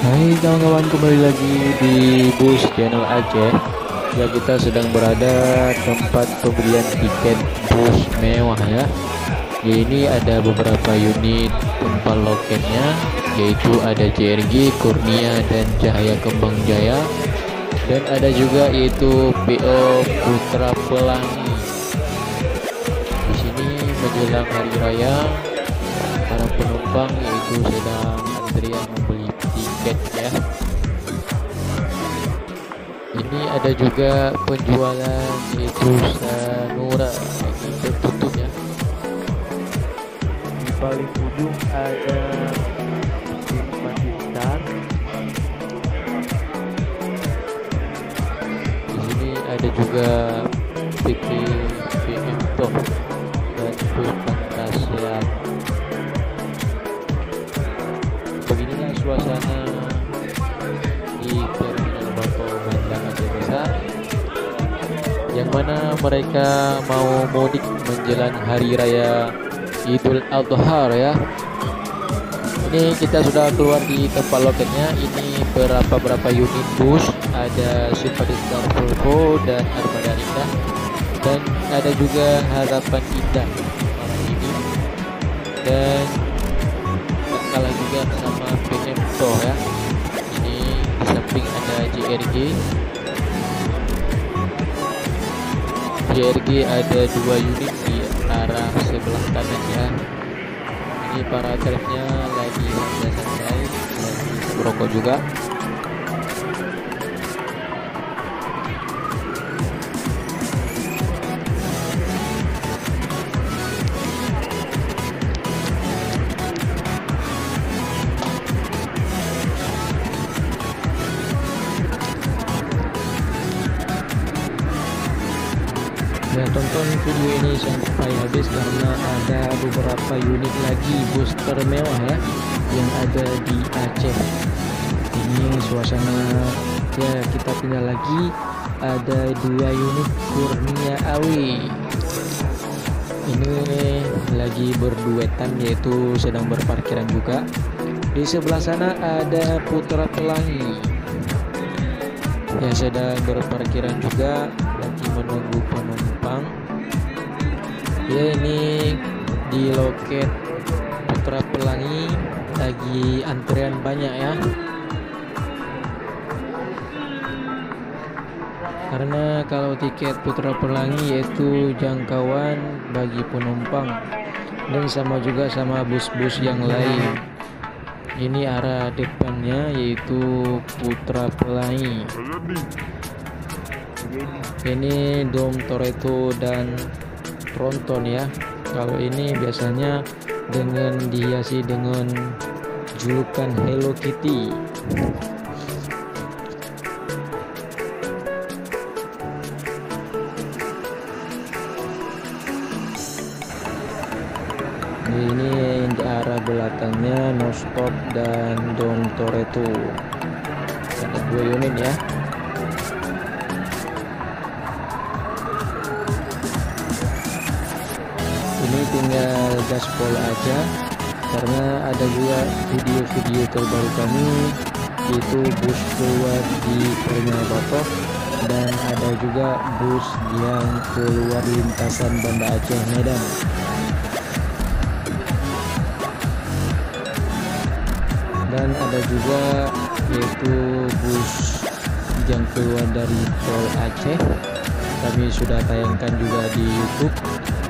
Hai kawan-kawan, kembali lagi di Bus Channel Aceh. Ya, kita sedang berada tempat pembelian tiket bus mewah ya. Ya, ini ada beberapa unit tempat loketnya, yaitu ada JRG, Kurnia dan Cahaya Kembang Jaya, dan ada juga yaitu PO Putra Pelangi. Di sini menjelang hari raya, para penumpang yaitu sedang antrian membeli tiket ya. Ini ada juga penjualan yaitu Sanura, ini tertutup ya. Di paling ujung ada Simpati Star. Di sini ada juga PP PM Top dan Bus Pangkasiat. Beginilah suasana di Terminal Bako Bandar Aceh Besar, yang mana mereka mau mudik menjelang hari raya Idul Adha ya. Ini kita sudah keluar di tempat loketnya. Ini berapa unit bus, ada Simpati Star Volvo dan Armada Indah, dan ada juga Harapan Indah ini, dan kalah juga sama PM Toh ya. Ini di samping ada JRG. JRG ada 2 unit di arah sebelah kanan ya. Ini para truknya lagi santai-santai, lagi merokok juga. Ya, tonton video ini sampai habis karena ada beberapa unit lagi bus termewah ya yang ada di Aceh. Ini suasana ya, kita pindah lagi, ada 2 unit Kurnia Awi. Ini lagi berduetan, yaitu sedang berparkiran juga. Di sebelah sana ada Putra Pelangi yang sedang berparkiran juga, lagi menunggu penumpang. Ya, ini di loket Putra Pelangi lagi antrian banyak ya, karena kalau tiket Putra Pelangi yaitu jangkauan bagi penumpang dan sama juga sama bus-bus yang lain. Ini arah depannya yaitu Putra Pelangi. Ini Dom Toretto dan Tronton ya. Kalau ini biasanya dengan dihiasi dengan julukan Hello Kitty. Ini di arah belakangnya No Stop dan Dom Toretto. Ada 2 unit ya. Ini tinggal gaspol aja, karena ada juga video-video terbaru kami, yaitu bus keluar di Terminal Bako, dan ada juga bus yang keluar lintasan Banda Aceh Medan. Dan ada juga yaitu bus yang keluar dari Tol Aceh kami sudah tayangkan juga di YouTube,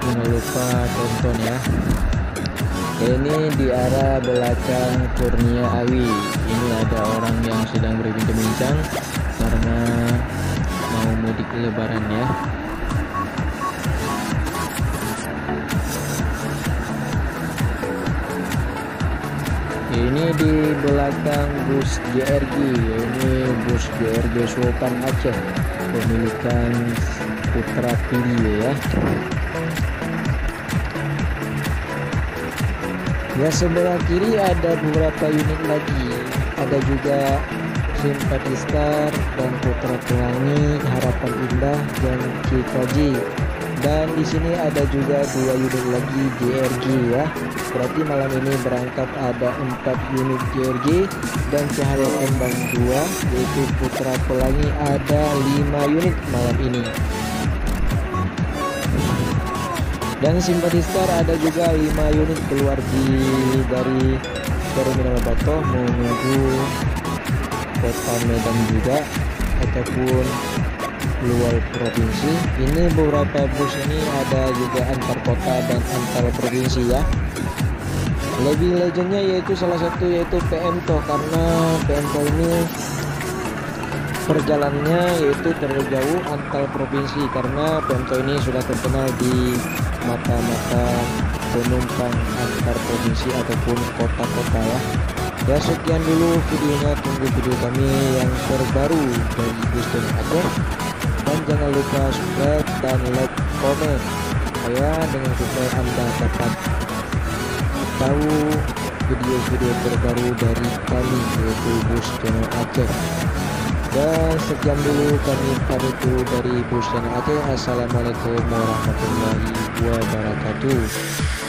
jangan lupa tonton ya. Ini di arah belakang Kurnia Awi, ini ada orang yang sedang berbincang-bincang karena mau mudik lebaran ya. Ini di belakang bus JRG, ini bus JRG Sultan Aceh, pemilikan Putra Video ya. Ya, sebelah kiri ada beberapa unit lagi, ada juga Simpatiskar dan Putra Pelangi, Harapan Indah dan KKJ. Dan di sini ada juga 2 unit lagi JRG ya. Berarti malam ini berangkat ada 4 unit JRG dan Cahaya Kembang 2, yaitu Putra Pelangi ada 5 unit malam ini. Dan Simpatiskar ada juga 5 unit keluar dari Terminal Batoh menuju Kota Medan juga ataupun luar provinsi. Ini beberapa bus ini ada juga antar kota dan antar provinsi ya. Lebih legendnya yaitu salah satu yaitu PMTO, karena PMTO ini perjalanannya yaitu terlalu jauh antar provinsi, karena PMTO ini sudah terkenal di mata-mata penumpang antar provinsi ataupun kota-kota ya. Ya, sekian dulu videonya, tunggu video kami yang terbaru dari Bus Channel Aceh. Dan jangan lupa subscribe dan like, komen ya, dengan supaya Anda dapat tahu video-video terbaru dari kami yaitu Bus Channel Aceh. Dan sekian dulu kami pamit dari Bus Channel Aceh. Assalamualaikum warahmatullahi wabarakatuh.